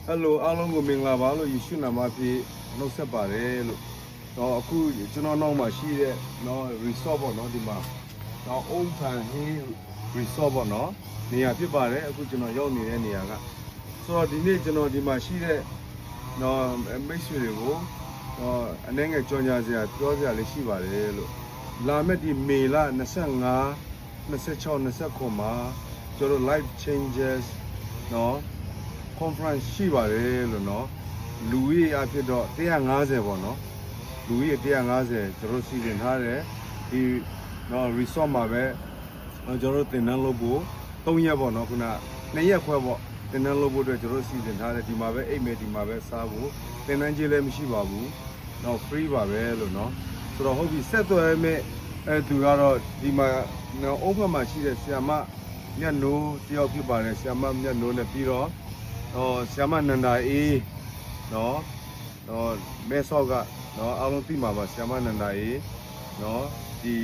Hello အားလုံးကိုမင်္ဂလာပါလို့ယေရှုနာမဖြင့်နှုတ်ဆက်ပါတယ်လို့တော့အခုကျွန်တော်နောက်မှာရှိတဲ့နော် resort ပေါ့နော်ဒီမှာတော့ Open Hill Resort ပေါ့နော်နေရာဖြစ်ပါတယ်အခုကျွန်တော်ရောက်နေတဲ့နေရာကဆိုတော့ဒီနေ့ကျွန်တော်ဒီမှာရှိတဲ့နော်မိတ်ဆွေတွေကိုတော့အနေငယ်ကြော်ညာစရာပြောစရာလေးရှိပါတယ်လို့လာမယ့်ဒီမေလ25 26 29မှာကျွန်တော် life changes နော်conference ရှိပါတယ်လို့เนาะလူကြီးအဖြစ်တော့150ပေါ့เนาะလူကြီး150ကျွန်တော်စီစဉ်ထားတယ်ဒီเนาะ resort မှာပဲကျွန်တော်တင်နန်းလုပ်ဖို့3ရက်ပေါ့เนาะခုန2ရက်ခွဲပေါ့တင်နန်းလုပ်ဖို့အတွက်ကျွန်တော်စီစဉ်ထားတယ်ဒီမှာပဲအိတ်မယ်ဒီမှာပဲစားဖို့တင်နန်းကြီးလည်းမရှိပါဘူးเนาะ free ပါပဲလို့เนาะဆိုတော့ဟုတ်ပြီဆက်သွယ်မဲ့သူကတော့ဒီမှာเนาะအုံးဘက်မှာရှိတဲ့ဆရာမမြတ်နိုးတယောက်ဖြစ်ပါတယ်ဆရာမမြတ်နိုးနဲ့ပြီးတော့ဆရာမနန္ဒာအေးနော်မဲဆော့ကနော်အားလုံးသိမှာပါဆရာမနန္ဒာအေးနော်ဒီ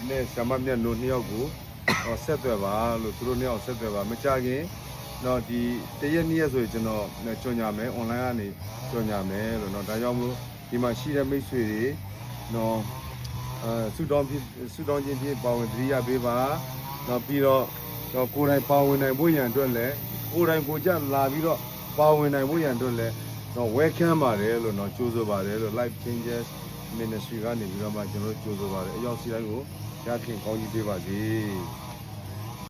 နဲ့ဆရာမမြတ်နိုးနှစ်ယောက်ကိုဆက်သွယ်ပါလို့သူတို့နှစ်ယောက်ဆက်သွယ်ပါမကြခင်နော်ဒီတရက်နေ့ရက်ဆိုရင်ကျွန်တော်ကြော်ညာမယ် online ကနေကြော်ညာမယ်လို့နော်ဒါကြောင့်မို့ဒီမှာရှိတဲ့မိတ်ဆွေတွေနော်ဆူတောင်းချင်းဖြင့်ပါဝင်တရိယာပေးပါနော်ပြီးတော့ကိုယ်တိုင်ပါဝင်နိုင်ဖို့ရန်အတွက်လည်းကိုယ်တိုင်ကိုကြလာပြီးတော့ပါဝင်နိုင်ဖို့ရန်အတွက်လည်းတော့ welcome ပါတယ်လို့တော့ကြိုးဆိုပါတယ်လို့ life changes ministry ကနေပြီးတော့မှကျွန်တော်ကြိုးဆိုပါတယ်အရောက်စီတိုင်းကိုရခင်ကောင်းကြီးပေးပါစေ